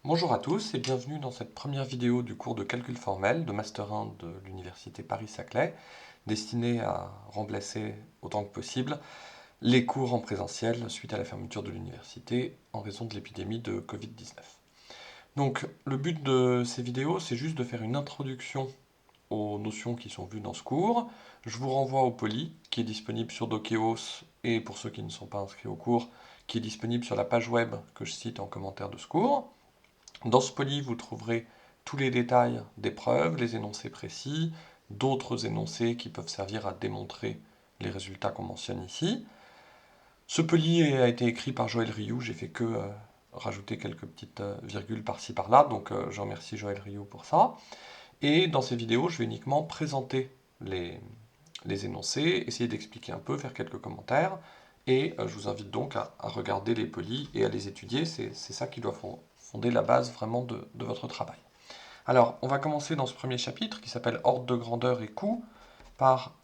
Bonjour à tous et bienvenue dans cette première vidéo du cours de calcul formel de Master 1 de l'Université Paris-Saclay, destinée à remplacer autant que possible les cours en présentiel suite à la fermeture de l'université en raison de l'épidémie de Covid-19. Donc le but de ces vidéos, c'est juste de faire une introduction aux notions qui sont vues dans ce cours. Je vous renvoie au poly qui est disponible sur Dokeos et pour ceux qui ne sont pas inscrits au cours, qui est disponible sur la page web que je cite en commentaire de ce cours. Dans ce poly, vous trouverez tous les détails des preuves, les énoncés précis, d'autres énoncés qui peuvent servir à démontrer les résultats qu'on mentionne ici. Ce poly a été écrit par Joël Rioux, j'ai fait que rajouter quelques petites virgules par-ci par-là, donc je remercie Joël Rioux pour ça. Et dans ces vidéos, je vais uniquement présenter les énoncés, essayer d'expliquer un peu, faire quelques commentaires, et je vous invite donc à regarder les polys et à les étudier, c'est ça qui doit fonder la base vraiment de votre travail. Alors, on va commencer dans ce premier chapitre qui s'appelle ordre de grandeur et coût par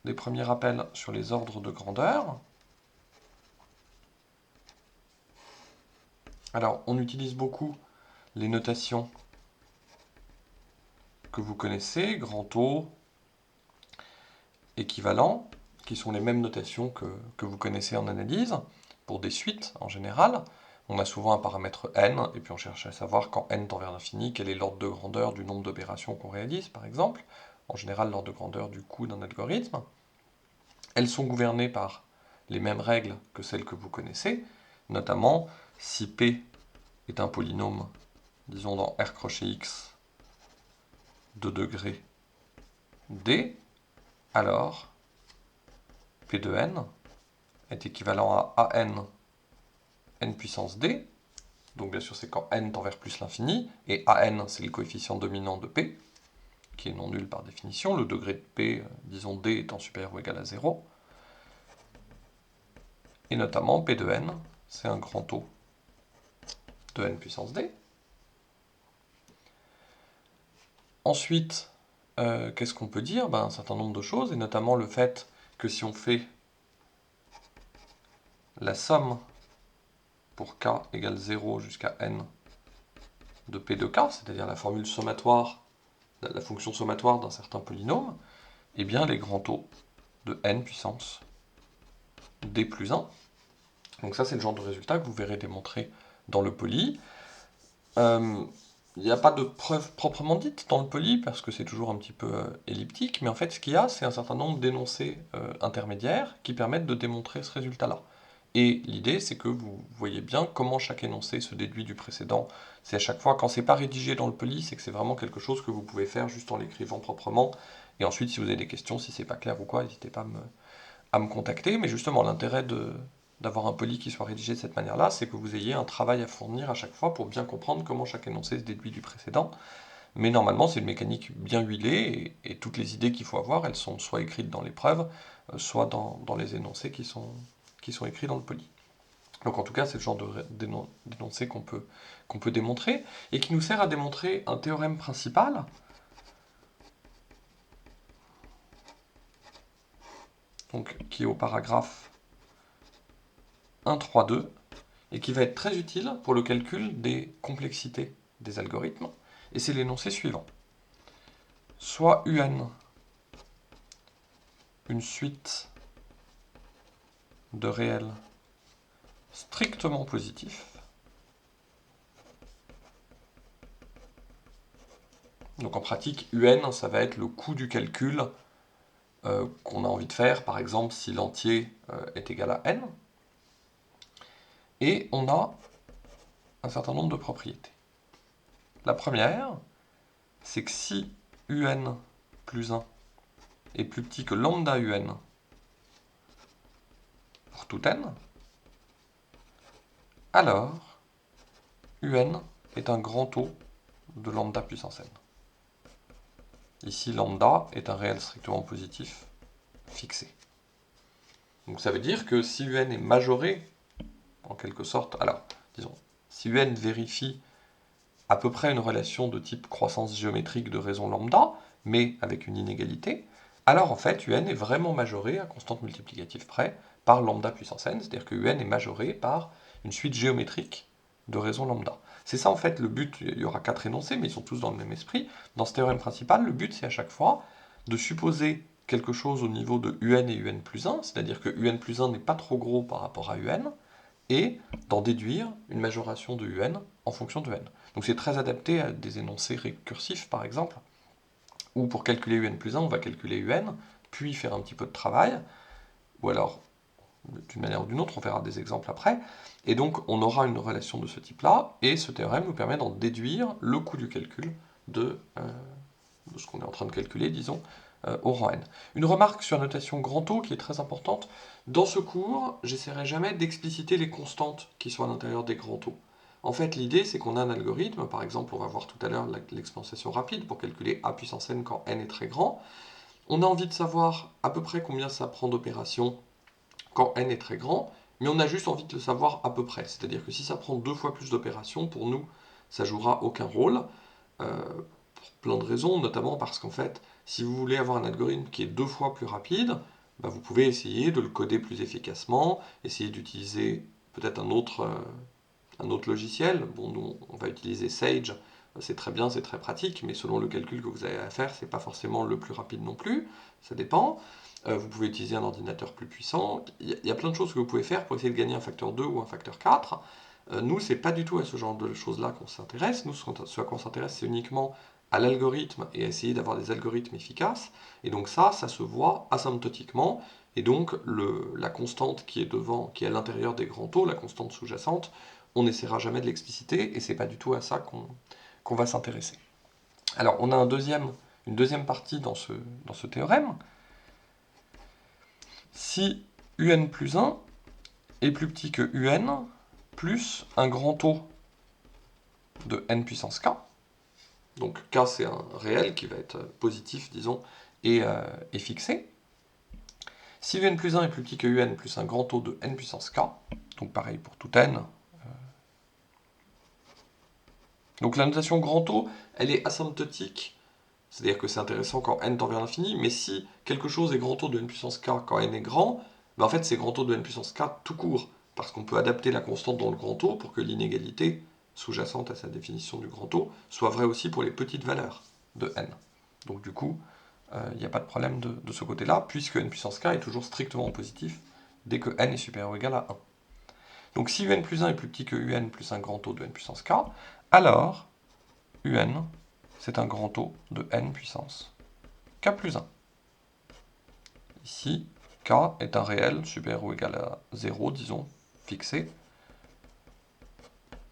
des premiers rappels sur les ordres de grandeur. Alors, on utilise beaucoup les notations que vous connaissez, grand O, équivalent, qui sont les mêmes notations que vous connaissez en analyse, pour des suites en général. On a souvent un paramètre n, et puis on cherche à savoir quand n tend vers l'infini, quel est l'ordre de grandeur du nombre d'opérations qu'on réalise, par exemple. En général, l'ordre de grandeur du coût d'un algorithme. Elles sont gouvernées par les mêmes règles que celles que vous connaissez, notamment si p est un polynôme, disons dans R crochet x, de degré d, alors p de n est équivalent à an n puissance d, donc bien sûr c'est quand n tend vers plus l'infini, et an c'est le coefficient dominant de p, qui est non nul par définition, le degré de p, disons d étant supérieur ou égal à 0, et notamment p de n, c'est un grand O de n puissance d. Ensuite, qu'est-ce qu'on peut dire? Un certain nombre de choses, et notamment le fait que si on fait la somme pour k égale 0 jusqu'à n de p de k, c'est-à-dire la formule sommatoire, la fonction sommatoire d'un certain polynôme, eh bien les grands O de n puissance d plus 1. Donc ça, c'est le genre de résultat que vous verrez démontrer dans le poly. Il n'y a pas de preuve proprement dite dans le poly, parce que c'est toujours un petit peu elliptique, mais en fait, ce qu'il y a, c'est un certain nombre d'énoncés intermédiaires qui permettent de démontrer ce résultat-là. Et l'idée, c'est que vous voyez bien comment chaque énoncé se déduit du précédent. C'est à chaque fois, quand c'est pas rédigé dans le poly, c'est que c'est vraiment quelque chose que vous pouvez faire juste en l'écrivant proprement. Et ensuite, si vous avez des questions, si c'est pas clair ou quoi, n'hésitez pas à me contacter. Mais justement, l'intérêt d'avoir un poly qui soit rédigé de cette manière-là, c'est que vous ayez un travail à fournir à chaque fois pour bien comprendre comment chaque énoncé se déduit du précédent. Mais normalement, c'est une mécanique bien huilée, et toutes les idées qu'il faut avoir, elles sont soit écrites dans les preuves, soit dans les énoncés qui sont écrits dans le poly. Donc en tout cas, c'est le genre d'énoncé qu'on peut démontrer, et qui nous sert à démontrer un théorème principal, donc, qui est au paragraphe 1.3.2, et qui va être très utile pour le calcul des complexités des algorithmes, et c'est l'énoncé suivant. Soit UN, une suite de réels strictement positifs, donc en pratique, UN, ça va être le coût du calcul qu'on a envie de faire, par exemple si l'entier est égal à n, et on a un certain nombre de propriétés. La première, c'est que si UN plus 1 est plus petit que lambda UN pour tout n, alors UN est un grand O de lambda puissance n. Ici, lambda est un réel strictement positif fixé. Donc ça veut dire que si UN est majoré, en quelque sorte, alors, disons, si UN vérifie à peu près une relation de type croissance géométrique de raison lambda, mais avec une inégalité, alors en fait UN est vraiment majoré à constante multiplicative près par lambda puissance n, c'est-à-dire que UN est majoré par une suite géométrique de raison lambda. C'est ça en fait le but, il y aura 4 énoncés, mais ils sont tous dans le même esprit. Dans ce théorème principal, le but c'est à chaque fois de supposer quelque chose au niveau de un et un plus 1, c'est-à-dire que un plus 1 n'est pas trop gros par rapport à un, et d'en déduire une majoration de un en fonction de n. Donc c'est très adapté à des énoncés récursifs par exemple, où pour calculer un plus 1, on va calculer un, puis faire un petit peu de travail, ou alors d'une manière ou d'une autre, on verra des exemples après, et donc on aura une relation de ce type-là, et ce théorème nous permet d'en déduire le coût du calcul de ce qu'on est en train de calculer, disons, au rang n. Une remarque sur la notation grand O qui est très importante. Dans ce cours, j'essaierai jamais d'expliciter les constantes qui sont à l'intérieur des grands O. En fait, l'idée, c'est qu'on a un algorithme, par exemple, on va voir tout à l'heure l'exponentiation rapide pour calculer a puissance n quand n est très grand. On a envie de savoir à peu près combien ça prend d'opérations quand n est très grand, mais on a juste envie de le savoir à peu près. C'est-à-dire que si ça prend 2 fois plus d'opérations, pour nous, ça jouera aucun rôle. Pour plein de raisons, notamment parce qu'en fait, si vous voulez avoir un algorithme qui est 2 fois plus rapide, bah vous pouvez essayer de le coder plus efficacement, essayer d'utiliser peut-être un autre logiciel. Bon, nous, on va utiliser Sage, c'est très bien, c'est très pratique, mais selon le calcul que vous avez à faire, c'est pas forcément le plus rapide non plus, ça dépend. Vous pouvez utiliser un ordinateur plus puissant. Il y a plein de choses que vous pouvez faire pour essayer de gagner un facteur 2 ou un facteur 4. Nous, c'est pas du tout à ce genre de choses-là qu'on s'intéresse. Nous, ce à quoi on s'intéresse, c'est uniquement à l'algorithme et à essayer d'avoir des algorithmes efficaces. Et donc ça se voit asymptotiquement. Et donc la constante qui est devant, qui est à l'intérieur des grands taux, la constante sous-jacente, on n'essaiera jamais de l'expliciter et c'est pas du tout à ça qu'on va s'intéresser. Alors, on a une deuxième partie dans ce théorème. Si un plus 1 est plus petit que un plus un grand taux de n puissance k, donc k c'est un réel qui va être positif, disons, et fixé. Si un plus 1 est plus petit que un plus un grand taux de n puissance k, donc pareil pour tout n, donc la notation grand taux, elle est asymptotique, c'est-à-dire que c'est intéressant quand n tend vers l'infini, mais si quelque chose est grand taux de n puissance k quand n est grand, ben en fait c'est grand taux de n puissance k tout court, parce qu'on peut adapter la constante dans le grand taux pour que l'inégalité sous-jacente à sa définition du grand taux soit vraie aussi pour les petites valeurs de n. Donc du coup, il n'y a pas de problème de ce côté-là, puisque n puissance k est toujours strictement positif dès que n est supérieur ou égal à 1. Donc si un plus 1 est plus petit que un plus un grand taux de n puissance k, alors un c'est un grand taux de n puissance k plus 1. Ici, k est un réel supérieur ou égal à 0, disons, fixé.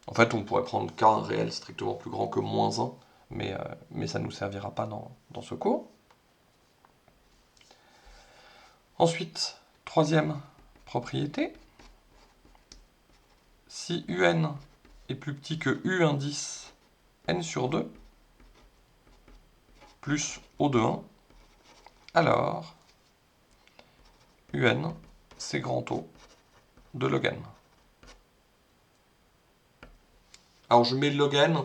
En fait, on pourrait prendre k un réel strictement plus grand que moins 1, mais ça ne nous servira pas dans ce cours. Ensuite, troisième propriété, si un est plus petit que u indice n sur 2 plus O de 1, alors un c'est grand taux de log n. Alors je mets log n,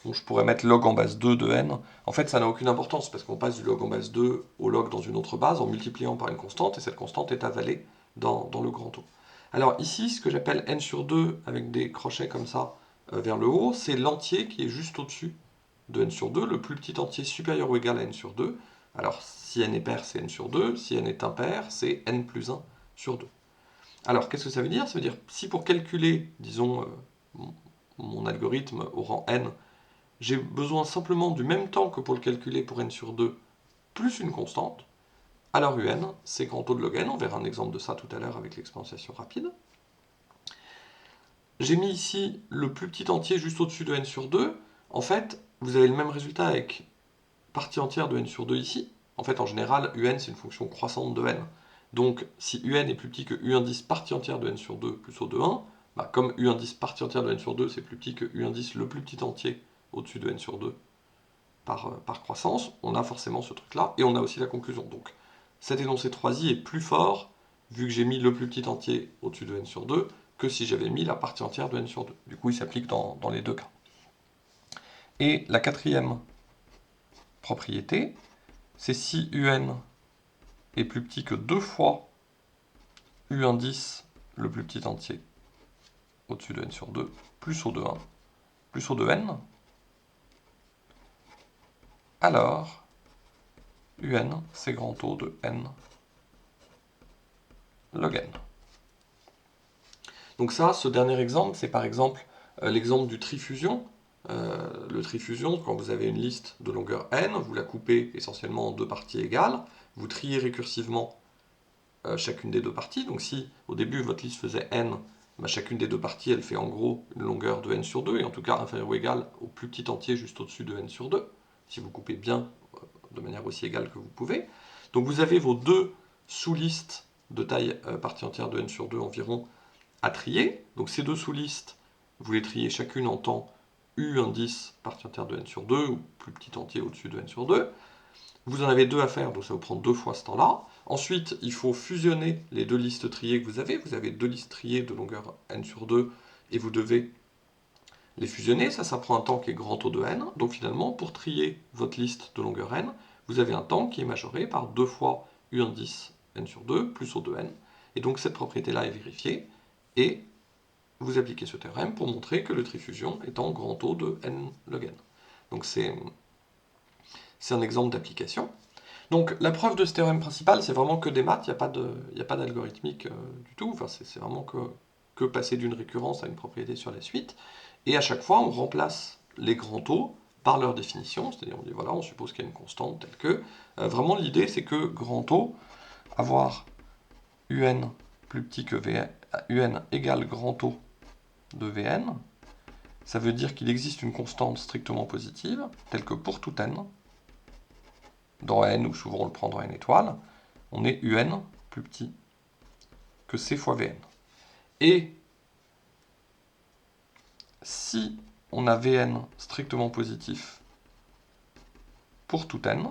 donc je pourrais mettre log en base 2 de n. En fait, ça n'a aucune importance parce qu'on passe du log en base 2 au log dans une autre base en multipliant par une constante, et cette constante est avalée dans le grand taux. Alors ici, ce que j'appelle n sur 2 avec des crochets comme ça vers le haut, c'est l'entier qui est juste au-dessus de n sur 2, le plus petit entier supérieur ou égal à n sur 2. Alors si n est pair, c'est n sur 2, si n est impair, c'est n plus 1 sur 2. Alors qu'est-ce que ça veut dire? Ça veut dire si pour calculer, disons, mon algorithme au rang n, j'ai besoin simplement du même temps que pour le calculer pour n sur 2, plus une constante, alors un, c'est grand taux de log n, on verra un exemple de ça tout à l'heure avec l'exponentiation rapide. J'ai mis ici le plus petit entier juste au-dessus de n sur 2, en fait, vous avez le même résultat avec partie entière de n sur 2 ici. En fait, en général, un c'est une fonction croissante de n. Donc, si un est plus petit que u indice partie entière de n sur 2 plus O de 1, bah, comme u indice partie entière de n sur 2, c'est plus petit que u indice le plus petit entier au-dessus de n sur 2 par croissance, on a forcément ce truc-là, et on a aussi la conclusion. Donc, cet énoncé 3i est plus fort, vu que j'ai mis le plus petit entier au-dessus de n sur 2, que si j'avais mis la partie entière de n sur 2. Du coup, il s'applique dans les deux cas. Et la quatrième propriété, c'est si un est plus petit que 2 fois u indice, le plus petit entier, au-dessus de n sur 2, plus O de 1, plus O de n, alors un c'est grand O de n log n. Donc ça, ce dernier exemple, c'est par exemple l'exemple du trifusion. Le trifusion, quand vous avez une liste de longueur n, vous la coupez essentiellement en deux parties égales, vous triez récursivement chacune des deux parties. Donc si au début votre liste faisait n, bah, chacune des deux parties elle fait en gros une longueur de n sur 2, et en tout cas inférieure ou égale au plus petit entier juste au-dessus de n sur 2, si vous coupez bien de manière aussi égale que vous pouvez. Donc vous avez vos deux sous-listes de taille partie entière de n sur 2 environ à trier. Donc ces deux sous-listes, vous les triez chacune en temps u indice partie entière de n sur 2, ou plus petit entier au-dessus de n sur 2. Vous en avez deux à faire, donc ça vous prend deux fois ce temps-là. Ensuite, il faut fusionner les deux listes triées que vous avez. Vous avez deux listes triées de longueur n sur 2, et vous devez les fusionner. Ça prend un temps qui est grand O de n. Donc finalement, pour trier votre liste de longueur n, vous avez un temps qui est majoré par 2 fois u indice n sur 2 plus O de n. Et donc cette propriété-là est vérifiée, et vous appliquez ce théorème pour montrer que le trifusion est en grand O de n log n. Donc c'est un exemple d'application. Donc la preuve de ce théorème principal, c'est vraiment que des maths, il n'y a pas d'algorithmique du tout, enfin, c'est vraiment que passer d'une récurrence à une propriété sur la suite, et à chaque fois on remplace les grands O par leur définition, c'est-à-dire on dit voilà, on suppose qu'il y a une constante telle que, vraiment l'idée c'est que grand O, avoir un plus petit que Vn, un égale grand O de Vn, ça veut dire qu'il existe une constante strictement positive, telle que pour tout n, dans n, ou souvent on le prend dans n étoile, on est un plus petit que c fois Vn. Et si on a Vn strictement positif pour tout n,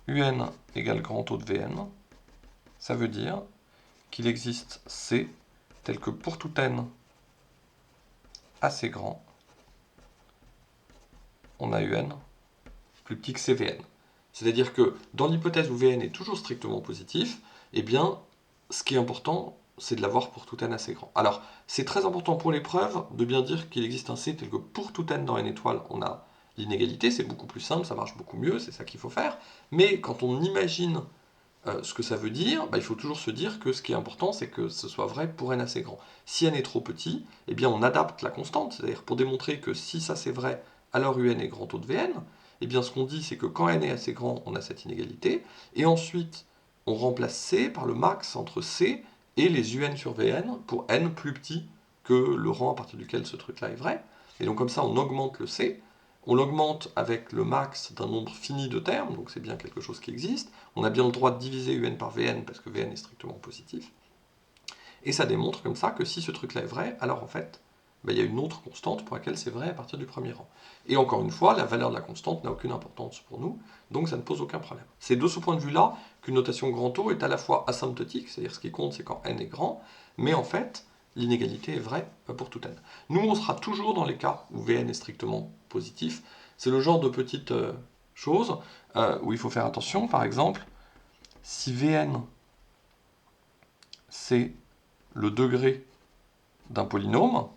un égale grand O de Vn, ça veut dire qu'il existe C tel que pour tout n assez grand, on a un plus petit que Cvn. C'est-à-dire que dans l'hypothèse où Vn est toujours strictement positif, eh bien, ce qui est important, c'est de l'avoir pour tout n assez grand. Alors, c'est très important pour l'épreuve de bien dire qu'il existe un C tel que pour tout n dans n étoile, on a l'inégalité, c'est beaucoup plus simple, ça marche beaucoup mieux, c'est ça qu'il faut faire. Mais quand on imagine ce que ça veut dire, bah, il faut toujours se dire que ce qui est important, c'est que ce soit vrai pour n assez grand. Si n est trop petit, eh bien on adapte la constante, c'est-à-dire pour démontrer que si ça c'est vrai, alors un est grand O de Vn, eh bien ce qu'on dit c'est que quand n est assez grand, on a cette inégalité, et ensuite on remplace C par le max entre C et les un sur Vn pour n plus petit que le rang à partir duquel ce truc-là est vrai. Et donc comme ça on augmente le C, on l'augmente avec le max d'un nombre fini de termes, donc c'est bien quelque chose qui existe. On a bien le droit de diviser un par Vn parce que Vn est strictement positif. Et ça démontre comme ça que si ce truc-là est vrai, alors en fait, il y a une autre constante pour laquelle c'est vrai à partir du premier rang. Et encore une fois, la valeur de la constante n'a aucune importance pour nous, donc ça ne pose aucun problème. C'est de ce point de vue-là qu'une notation grand O est à la fois asymptotique, c'est-à-dire ce qui compte c'est quand n est grand, mais en fait, l'inégalité est vraie pour tout n. Nous, on sera toujours dans les cas où Vn est strictement positif. C'est le genre de petite chose où il faut faire attention. Par exemple, si Vn c'est le degré d'un polynôme,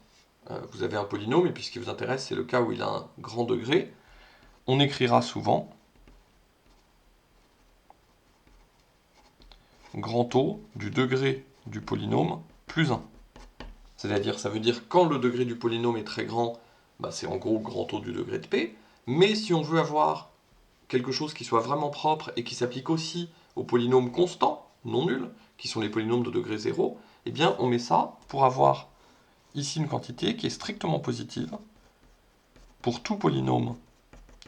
vous avez un polynôme, et puis ce qui vous intéresse, c'est le cas où il a un grand degré, on écrira souvent grand O du degré du polynôme plus 1. C'est-à-dire, ça veut dire quand le degré du polynôme est très grand, c'est en gros grand O du degré de P, mais si on veut avoir quelque chose qui soit vraiment propre et qui s'applique aussi aux polynômes constants, non nuls, qui sont les polynômes de degré 0, eh bien on met ça pour avoir ici une quantité qui est strictement positive pour tout polynôme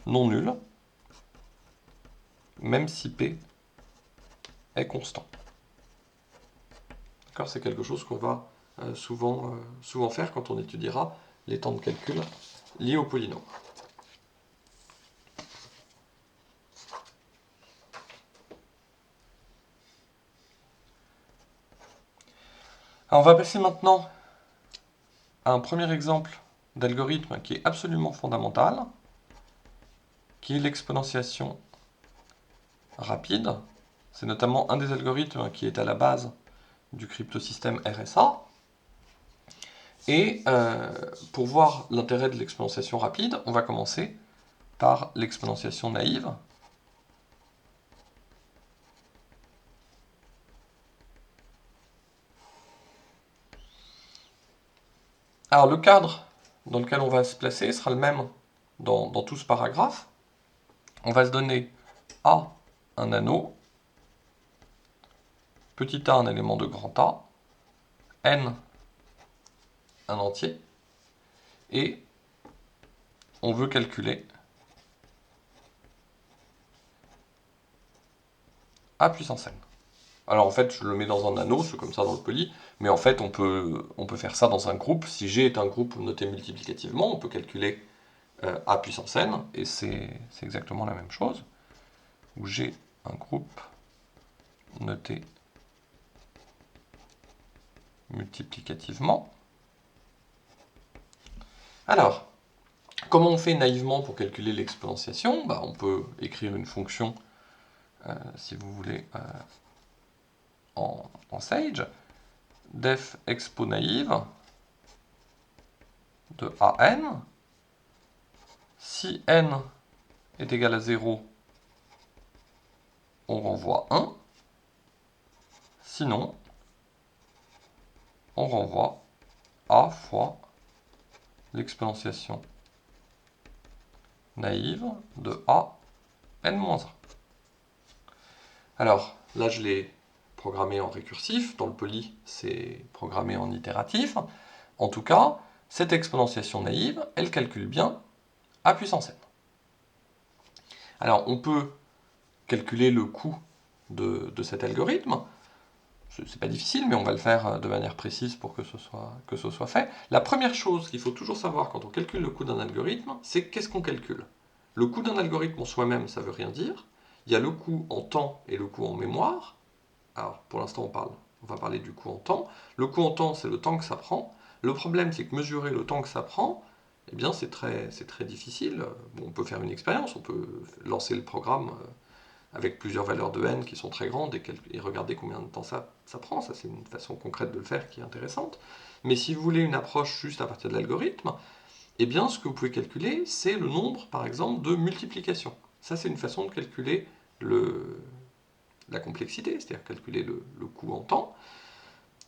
non nul, même si P est constant. C'est quelque chose qu'on va souvent faire quand on étudiera les temps de calcul liés aux polynômes. Alors on va passer maintenant à un premier exemple d'algorithme qui est absolument fondamental, qui est l'exponentiation rapide. C'est notamment un des algorithmes qui est à la base du cryptosystème RSA. Et pour voir l'intérêt de l'exponentiation rapide, on va commencer par l'exponentiation naïve. Alors le cadre dans lequel on va se placer sera le même dans tout ce paragraphe. On va se donner A, un anneau, petit a, un élément de grand A, n, un entier, et on veut calculer a puissance n. Alors en fait, je le mets dans un anneau, c'est comme ça dans le poly, mais en fait, on peut faire ça dans un groupe. Si G est un groupe noté multiplicativement, on peut calculer a puissance n, et c'est exactement la même chose, où G un groupe noté multiplicativement. Alors, comment on fait naïvement pour calculer l'exponentiation? On peut écrire une fonction, si vous voulez, en Sage, def expo naïve de an. Si n est égal à 0, on renvoie 1. Sinon, on renvoie a fois l'exponentiation naïve de a n-1. Alors, là, je l'ai programmé en récursif. Dans le poly, c'est programmé en itératif. En tout cas, cette exponentiation naïve, elle calcule bien a puissance n. Alors, on peut calculer le coût de cet algorithme. C'est pas difficile, mais on va le faire de manière précise pour que ce soit fait. La première chose qu'il faut toujours savoir quand on calcule le coût d'un algorithme, c'est qu'est-ce qu'on calcule. Le coût d'un algorithme en soi-même, ça veut rien dire. Il y a le coût en temps et le coût en mémoire. Alors, pour l'instant, on va parler du coût en temps. Le coût en temps, c'est le temps que ça prend. Le problème, c'est que mesurer le temps que ça prend, eh bien, c'est très difficile. Bon, on peut faire une expérience, on peut lancer le programme avec plusieurs valeurs de n qui sont très grandes et regarder combien de temps ça prend. Ça, c'est une façon concrète de le faire qui est intéressante. Mais si vous voulez une approche juste à partir de l'algorithme, eh bien, ce que vous pouvez calculer, c'est le nombre, par exemple, de multiplications. Ça, c'est une façon de calculer la complexité, c'est-à-dire calculer le coût en temps.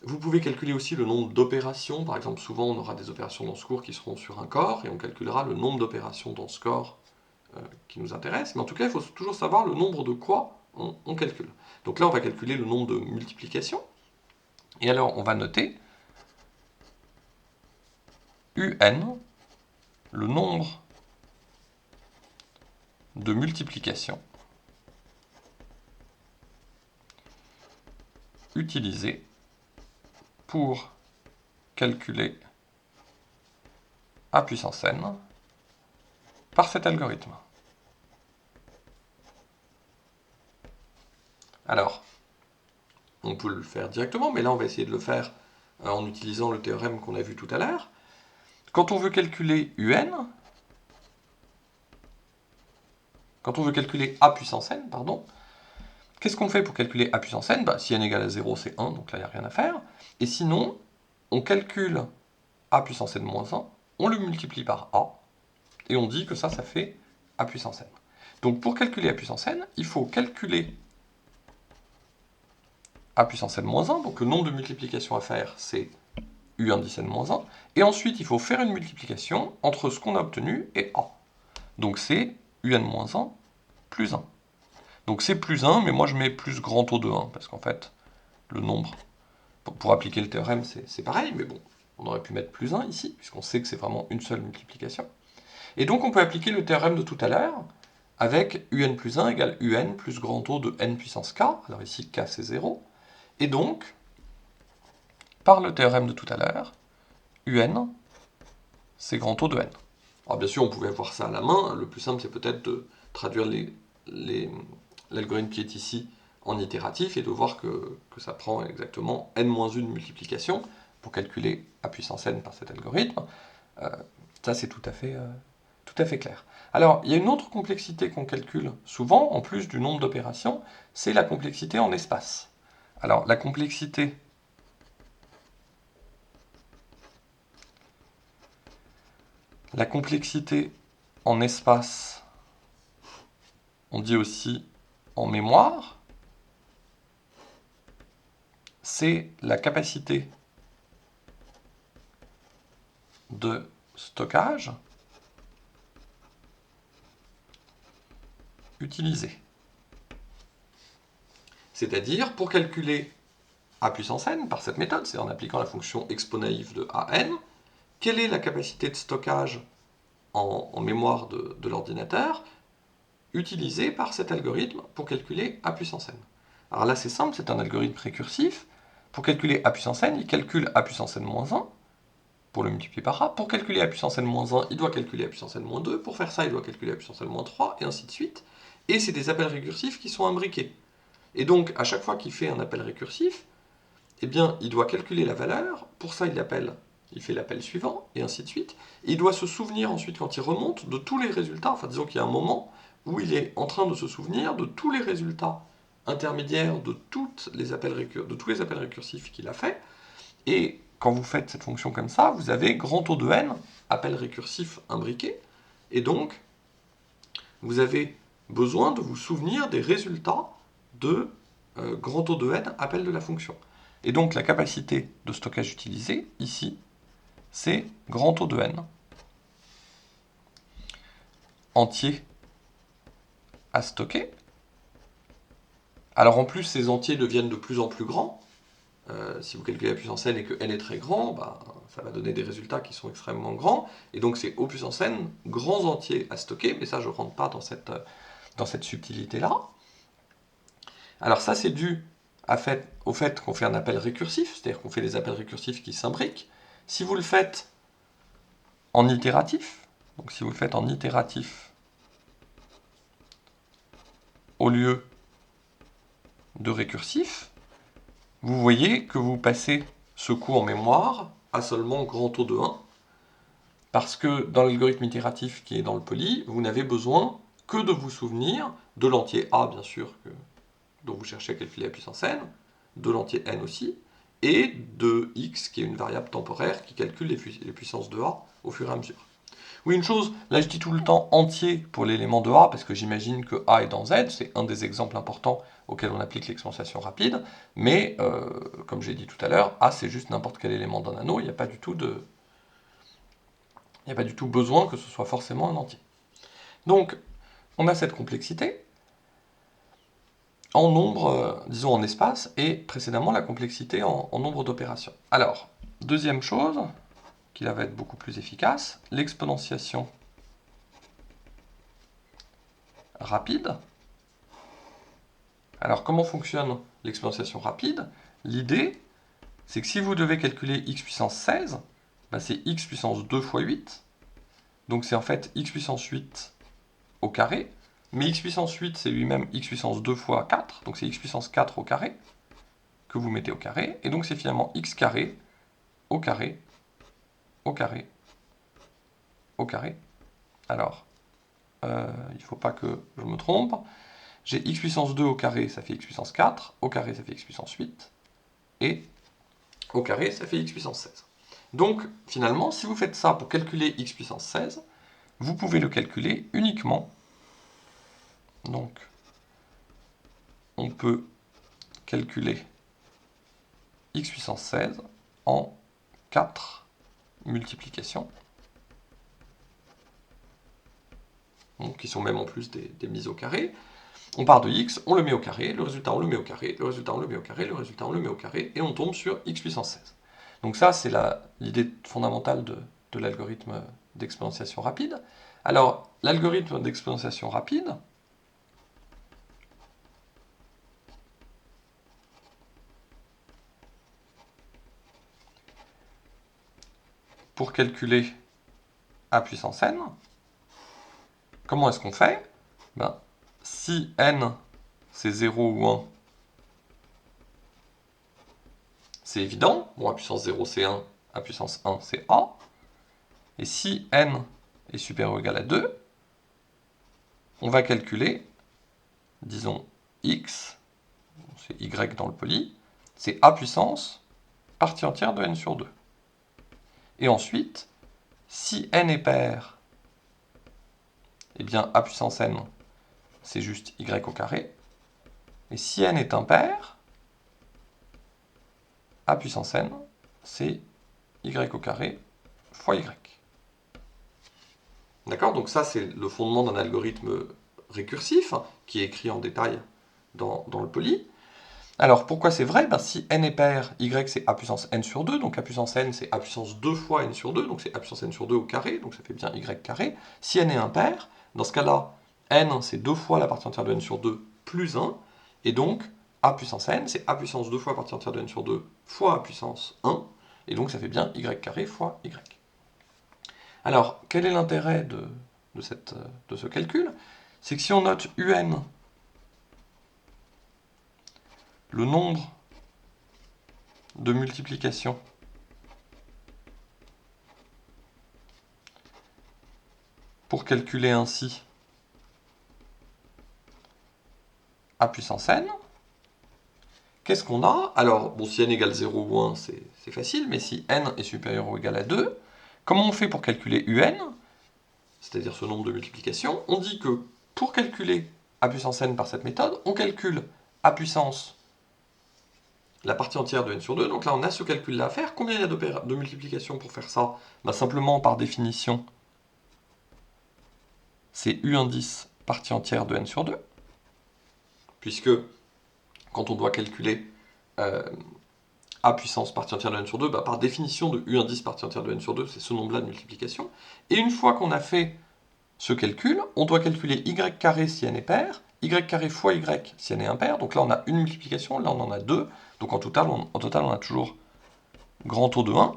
Vous pouvez calculer aussi le nombre d'opérations. Par exemple, souvent, on aura des opérations dans ce cours qui seront sur un corps, et on calculera le nombre d'opérations dans ce corps qui nous intéresse, mais en tout cas, il faut toujours savoir le nombre de quoi on calcule. Donc là, on va calculer le nombre de multiplications, et alors on va noter un, le nombre de multiplications utilisées pour calculer a puissance n par cet algorithme. Alors, on peut le faire directement, mais là on va essayer de le faire en utilisant le théorème qu'on a vu tout à l'heure. Quand on veut calculer un, quand on veut calculer a puissance n, pardon, qu'est-ce qu'on fait pour calculer a puissance n? Si n égale à 0, c'est 1, donc là il n'y a rien à faire. Et sinon, on calcule a puissance n moins 1, on le multiplie par a, et on dit que ça fait a puissance n. Donc pour calculer a puissance n, il faut calculer a puissance n moins 1, donc le nombre de multiplications à faire, c'est u indice n moins 1, et ensuite il faut faire une multiplication entre ce qu'on a obtenu et a. Donc c'est un moins 1 plus 1. Donc c'est plus 1, mais moi je mets plus grand O de 1, parce qu'en fait, le nombre, pour appliquer le théorème, c'est pareil, mais bon, on aurait pu mettre plus 1 ici, puisqu'on sait que c'est vraiment une seule multiplication. Et donc on peut appliquer le théorème de tout à l'heure, avec un plus 1 égale un plus grand O de n puissance k, alors ici k c'est 0, et donc, par le théorème de tout à l'heure, un, c'est grand O de n. Alors bien sûr, on pouvait voir ça à la main, le plus simple c'est peut-être de traduire l'algorithme qui est ici en itératif et de voir que ça prend exactement n-1 multiplication pour calculer a puissance n par cet algorithme. Ça c'est tout à fait clair. Alors, il y a une autre complexité qu'on calcule souvent, en plus du nombre d'opérations, c'est la complexité en espace. Alors, la complexité La complexité en espace, on dit aussi en mémoire, c'est la capacité de stockage utilisée. C'est-à-dire, pour calculer a puissance n par cette méthode, c'est en appliquant la fonction expo naïve de an, quelle est la capacité de stockage en mémoire de l'ordinateur utilisée par cet algorithme pour calculer a puissance n. Alors là, c'est simple, c'est un algorithme récursif. Pour calculer a puissance n, il calcule a puissance n moins 1, pour le multiplier par a. Pour calculer a puissance n moins 1, il doit calculer a puissance n moins 2. Pour faire ça, il doit calculer a puissance n moins 3, et ainsi de suite. Et c'est des appels récursifs qui sont imbriqués. Et donc, à chaque fois qu'il fait un appel récursif, eh bien, il doit calculer la valeur. Pour ça, il fait l'appel suivant, et ainsi de suite. Et il doit se souvenir ensuite, quand il remonte, de tous les résultats. Enfin, disons qu'il y a un moment où il est en train de se souvenir de tous les résultats intermédiaires de tous les appels récursifs qu'il a fait. Et quand vous faites cette fonction comme ça, vous avez grand O de n, appel récursif imbriqué. Et donc, vous avez besoin de vous souvenir des résultats de grand O de n, appel de la fonction. Et donc la capacité de stockage utilisée, ici, c'est grand O de n, entier à stocker. Alors en plus, ces entiers deviennent de plus en plus grands. Si vous calculez la puissance n et que n est très grand, bah, ça va donner des résultats qui sont extrêmement grands. Et donc c'est O puissance n, grands entiers à stocker, mais ça je ne rentre pas dans cette subtilité-là. Alors ça c'est dû au fait qu'on fait un appel récursif, c'est-à-dire qu'on fait des appels récursifs qui s'imbriquent. Si vous le faites en itératif, donc si vous le faites en itératif au lieu de récursif, vous voyez que vous passez ce coup en mémoire à seulement grand O de 1, parce que dans l'algorithme itératif qui est dans le poly, vous n'avez besoin que de vous souvenir de l'entier A, bien sûr, dont vous cherchez à calculer la puissance n, de l'entier n aussi, et de x, qui est une variable temporaire qui calcule les puissances de A au fur et à mesure. Oui, une chose, là je dis tout le temps entier pour l'élément de A, parce que j'imagine que A est dans Z, c'est un des exemples importants auxquels on applique l'exponentiation rapide, mais comme j'ai dit tout à l'heure, A c'est juste n'importe quel élément d'un anneau, il n'y a pas du tout besoin que ce soit forcément un entier. Donc, on a cette complexité en nombre, disons en espace, et précédemment la complexité en nombre d'opérations. Alors, deuxième chose, qui là va être beaucoup plus efficace, l'exponentiation rapide. Alors, comment fonctionne l'exponentiation rapide? L'idée, c'est que si vous devez calculer x puissance 16, ben c'est x puissance 2 fois 8. Donc c'est en fait x puissance 8 au carré. Mais x puissance 8, c'est lui-même x puissance 2 fois 4. Donc c'est x puissance 4 au carré que vous mettez au carré. Et donc c'est finalement x carré au carré au carré au carré. Alors, il ne faut pas que je me trompe. J'ai x puissance 2 au carré, ça fait x puissance 4. Au carré, ça fait x puissance 8. Et au carré, ça fait x puissance 16. Donc, finalement, si vous faites ça pour calculer x puissance 16, vous pouvez le calculer uniquement. Donc, on peut calculer x puissance 16 en 4 multiplications, donc, qui sont même en plus des mises au carré. On part de x, on le met au carré, le résultat on le met au carré, le résultat on le met au carré, le résultat on le met au carré, et on tombe sur x puissance 16. Donc ça, c'est l'idée fondamentale de l'algorithme d'exponentiation rapide. Alors, l'algorithme d'exponentiation rapide, pour calculer a puissance n, comment est-ce qu'on fait? Ben, si n c'est 0 ou 1, c'est évident. Bon, a puissance 0 c'est 1, a puissance 1 c'est a. Et si n est supérieur ou égal à 2, on va calculer, disons, x, c'est y dans le poly, c'est a puissance partie entière de n sur 2. Et ensuite, Si n est pair, eh bien a puissance n, c'est juste y au carré. Et si n est impair, a puissance n, c'est y au carré fois y. D'accord? Donc ça, c'est le fondement d'un algorithme récursif, qui est écrit en détail dans le poly. Alors, pourquoi c'est vrai? Ben, si n est pair, y c'est a puissance n sur 2, donc a puissance n c'est a puissance 2 fois n sur 2, donc c'est a puissance n sur 2 au carré, donc ça fait bien y carré. Si n est impair, dans ce cas-là, n c'est 2 fois la partie entière de n sur 2 plus 1, et donc a puissance n c'est a puissance 2 fois la partie entière de n sur 2 fois a puissance 1, et donc ça fait bien y carré fois y. Alors, quel est l'intérêt de ce calcul? C'est que si on note un, le nombre de multiplications pour calculer ainsi a puissance n, qu'est-ce qu'on a? Alors, bon, si n égale 0 ou 1, c'est facile, mais si n est supérieur ou égal à 2, comment on fait pour calculer un, c'est-à-dire ce nombre de multiplications? On dit que pour calculer a puissance n par cette méthode, on calcule a puissance la partie entière de n sur 2, donc là on a ce calcul-là à faire. Combien il y a de multiplications pour faire ça? Ben, simplement par définition, c'est u indice partie entière de n sur 2, puisque quand on doit calculer a puissance partie entière de n sur 2, bah, par définition de u indice partie entière de n sur 2, c'est ce nombre-là de multiplication. Et une fois qu'on a fait ce calcul, on doit calculer y carré si n est pair, y carré fois y si n est impair. Donc là on a une multiplication, là on en a deux. Donc en total on a toujours grand O de 1.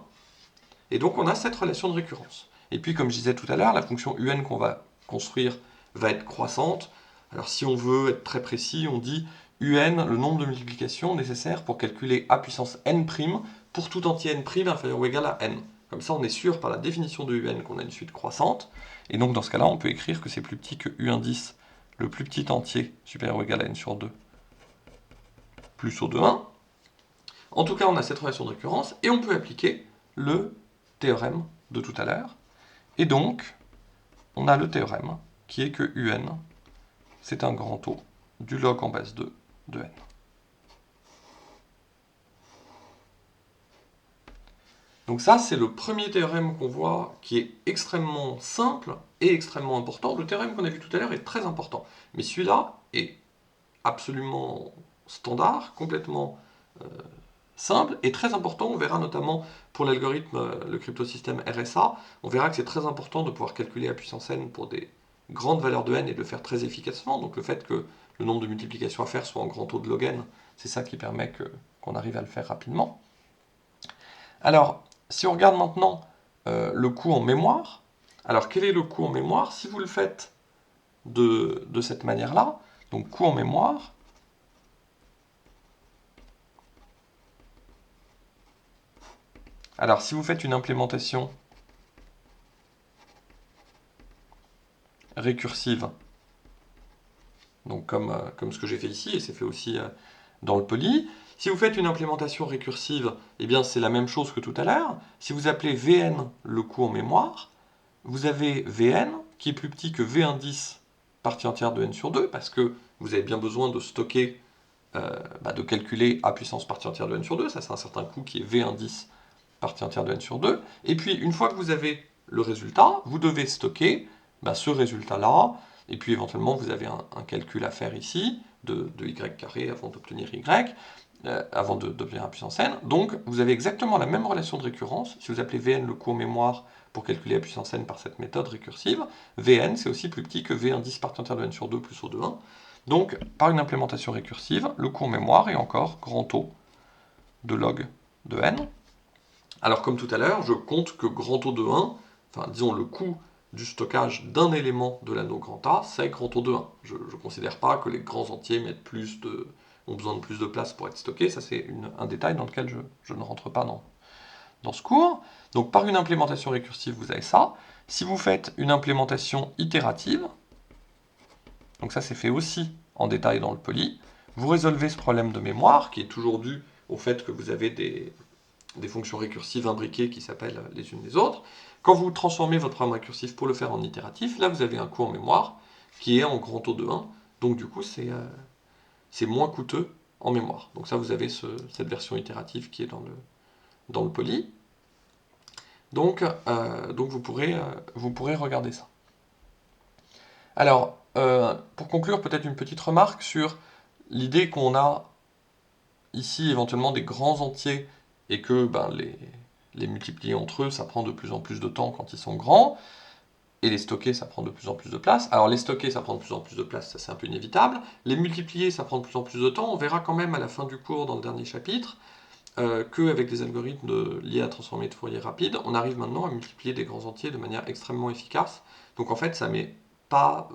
Et donc on a cette relation de récurrence. Et puis comme je disais tout à l'heure, la fonction un qu'on va construire va être croissante. Alors si on veut être très précis, on dit un, le nombre de multiplications nécessaires pour calculer a puissance n' pour tout entier n' inférieur ou égal à n. Comme ça on est sûr par la définition de un qu'on a une suite croissante. Et donc dans ce cas-là, on peut écrire que c'est plus petit que u indice, le plus petit entier supérieur ou égal à n sur 2, plus O de 1. En tout cas, on a cette relation de récurrence, et on peut appliquer le théorème de tout à l'heure. Et donc, on a le théorème qui est que un, c'est un grand O du log en base 2 de n. Donc ça, c'est le premier théorème qu'on voit qui est extrêmement simple et extrêmement important. Le théorème qu'on a vu tout à l'heure est très important. Mais celui-là est absolument standard, complètement simple et très important. On verra notamment pour l'algorithme, le cryptosystème RSA, on verra que c'est très important de pouvoir calculer a puissance n pour des grandes valeurs de n et de le faire très efficacement. Donc le fait que le nombre de multiplications à faire soit en grand O de log n, c'est ça qui permet qu'on arrive à le faire rapidement. Alors, si on regarde maintenant le coût en mémoire, alors quel est le coût en mémoire? Si vous le faites de cette manière-là, donc coût en mémoire, alors si vous faites une implémentation récursive, donc comme ce que j'ai fait ici, et c'est fait aussi dans le poly, si vous faites une implémentation récursive, eh bien c'est la même chose que tout à l'heure. Si vous appelez Vn le coût en mémoire, vous avez Vn qui est plus petit que V indice partie entière de n sur 2, parce que vous avez bien besoin de stocker, de calculer a puissance partie entière de n sur 2, ça c'est un certain coût qui est V indice partie entière de n sur 2. Et puis une fois que vous avez le résultat, vous devez stocker ce résultat-là, et puis éventuellement vous avez un calcul à faire ici, de y carré avant d'obtenir y, avant d'obtenir a puissance n. Donc vous avez exactement la même relation de récurrence. Si vous appelez Vn le coût en mémoire pour calculer a puissance n par cette méthode récursive, Vn c'est aussi plus petit que V indice partie entière de n sur 2 plus O de 1. Donc par une implémentation récursive, le coût en mémoire est encore grand O de log de n. Alors comme tout à l'heure, je compte que grand O de 1, enfin disons le coût du stockage d'un élément de l'anneau grand A, c'est grand O de 1. Je ne considère pas que les grands entiers ont besoin de plus de place pour être stockés, ça c'est un détail dans lequel je ne rentre pas dans ce cours. Donc par une implémentation récursive, vous avez ça. Si vous faites une implémentation itérative, donc ça c'est fait aussi en détail dans le poly, vous résolvez ce problème de mémoire qui est toujours dû au fait que vous avez des des fonctions récursives imbriquées qui s'appellent les unes les autres. Quand vous transformez votre programme récursif pour le faire en itératif, là vous avez un coût en mémoire qui est en grand O de 1, donc du coup c'est moins coûteux en mémoire. Donc ça vous avez cette version itérative qui est dans le poly. Donc vous pourrez regarder ça. Alors, pour conclure, peut-être une petite remarque sur l'idée qu'on a ici éventuellement des grands entiers et que les multiplier entre eux, ça prend de plus en plus de temps quand ils sont grands, et les stocker, ça prend de plus en plus de place. Alors les stocker, ça prend de plus en plus de place, ça c'est un peu inévitable. Les multiplier, ça prend de plus en plus de temps. On verra quand même à la fin du cours, dans le dernier chapitre, qu'avec des algorithmes liés à la transformée de Fourier rapide, on arrive maintenant à multiplier des grands entiers de manière extrêmement efficace. Donc en fait, ça met pas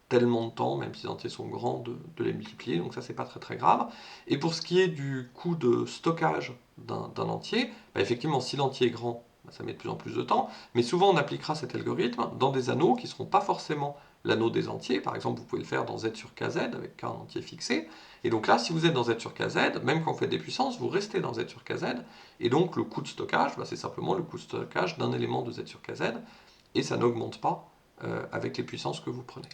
tellement de temps, même si les entiers sont grands, de les multiplier, donc ça c'est pas très très grave. Et pour ce qui est du coût de stockage d'un entier, effectivement si l'entier est grand, ça met de plus en plus de temps, mais souvent on appliquera cet algorithme dans des anneaux qui ne seront pas forcément l'anneau des entiers. Par exemple, vous pouvez le faire dans Z sur KZ avec un entier fixé, et donc là si vous êtes dans Z sur KZ, même quand vous faites des puissances, vous restez dans Z sur KZ, et donc le coût de stockage, c'est simplement le coût de stockage d'un élément de Z sur KZ, et ça n'augmente pas avec les puissances que vous prenez.